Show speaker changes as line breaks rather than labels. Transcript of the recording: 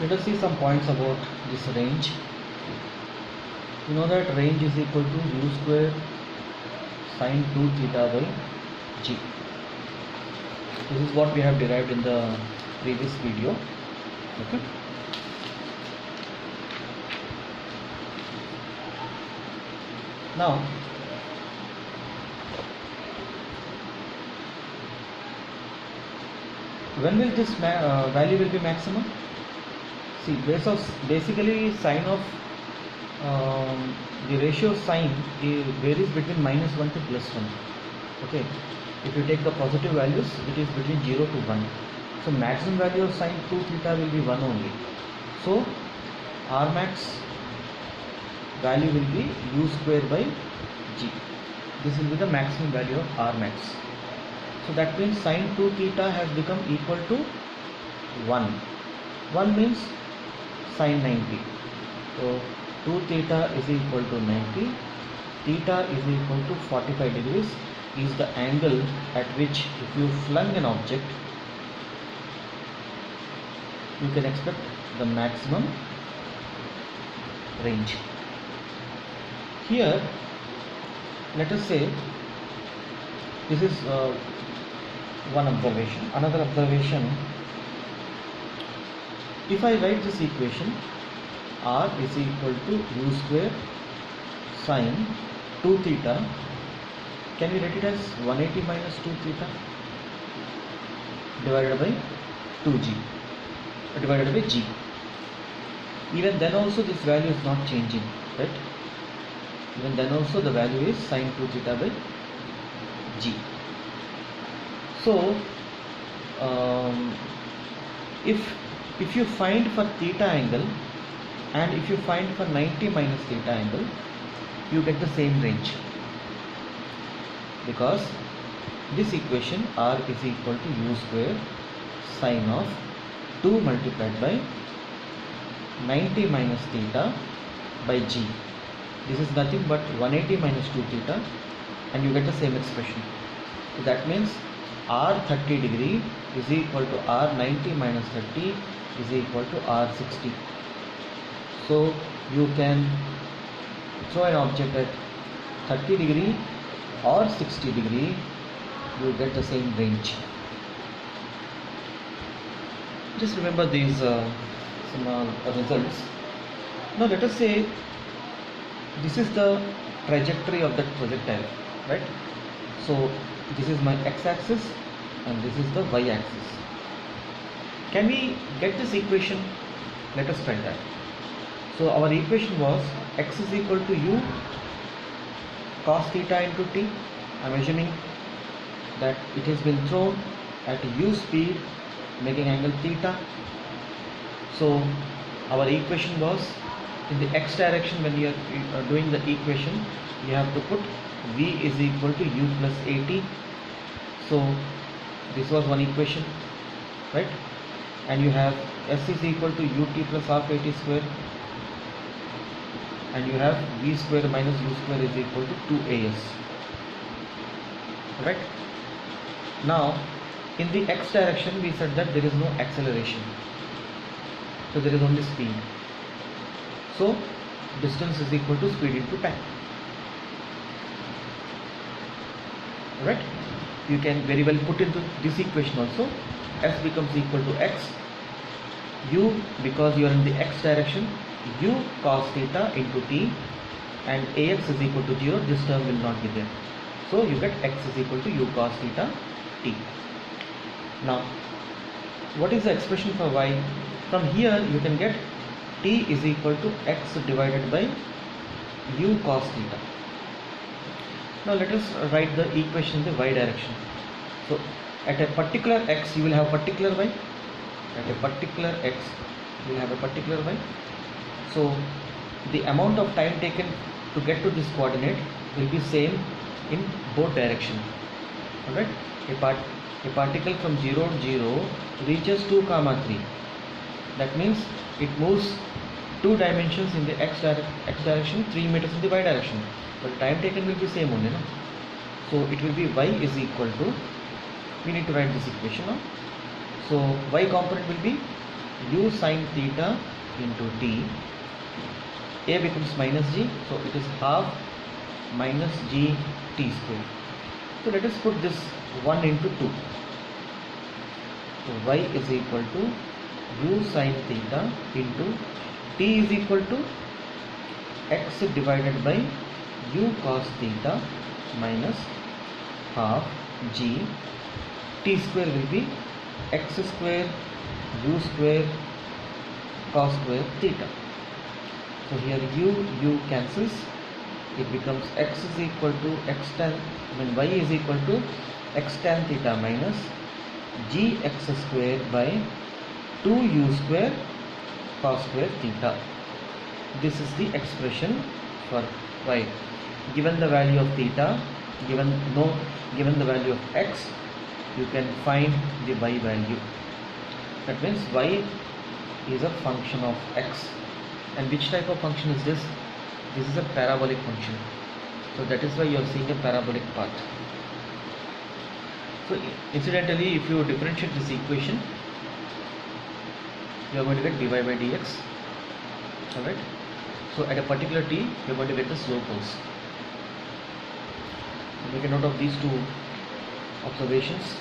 Let us see some points about this range. You know that range is equal to u square sine 2 theta by g. This is what we have derived in the previous video. Okay. Now when will this value will be maximum? See, basically sine of the ratio of sine varies between -1 to +1. Okay, if you take the positive values, it is between 0 to 1. So maximum value of sine 2 theta will be 1 only. So R max value will be u square by g. This will be the maximum value of R max. So that means sine 2 theta has become equal to 1. 1 means sine 90. So 2 theta is equal to 90. Theta is equal to 45 degrees is the angle at which if you flung an object, you can expect the maximum range. Here, let us say this is one observation. Another observation, if I write this equation, R is equal to u square sine 2 theta, can we write it as 180 minus 2 theta divided by 2g divided by g. Even then also this value is not changing, right? Even then also the value is sine 2 theta by g. So if you find for theta angle and if you find for 90 minus theta angle, you get the same range, because this equation R is equal to u square sine of 2 multiplied by 90 minus theta by g. This is nothing but 180 minus 2 theta, and you get the same expression. So that means R 30 degree is equal to R 90 minus 30 is equal to R 60. So you can throw an object at 30 degree or 60 degree, you get the same range. Just remember these results. Now let us say this is the trajectory of that projectile, right? So this is my x-axis and this is the y-axis. Can we get this equation? Let us try that. So our equation was x is equal to u cos theta into t. I am assuming that it has been thrown at u speed, making angle theta. So our equation was, in the x direction, when you are doing the equation, you have to put v is equal to u plus at. So this was one equation, right? And you have s is equal to ut plus half at square, and you have v square minus u square is equal to 2as, right? Now in the x direction we said that there is no acceleration, so there is only speed. So distance is equal to speed into time, right? You can very well put into this equation also. S becomes equal to x, u, because you are in the x direction, u cos theta into t, and ax is equal to 0. This term will not be there, so you get x is equal to u cos theta t. Now what is the expression for y? From here you can get t is equal to x divided by u cos theta. Now let us write the equation in the y direction. So at a particular x you will have particular y, at a particular x you will have a particular y. So the amount of time taken to get to this coordinate will be same in both directions. Alright, a particle from 0, 0 reaches 2, 3. That means it moves 2 dimensions in the x direction, 3 meters in the y direction, but time taken will be same only, no? So it will be y is equal to, we need to write this equation now. So y component will be u sine theta into t. A becomes minus g, so it is half minus g t square. So let us put this 1 into 2. So y is equal to u sine theta into t is equal to x divided by u cos theta minus half g. T square will be x square u square cos square theta. So here u cancels, it becomes x is equal to x tan, y is equal to x tan theta minus gx square by 2u square cos square theta. This is the expression for y. Given the value of theta, given the value of x, you can find the y value. That means y is a function of x. And which type of function is this? This is a parabolic function. So that is why you are seeing a parabolic path. So incidentally, if you differentiate this equation, you are going to get dy by dx. Alright. So at a particular t, you are going to get the slope also. Make a note of these two observations.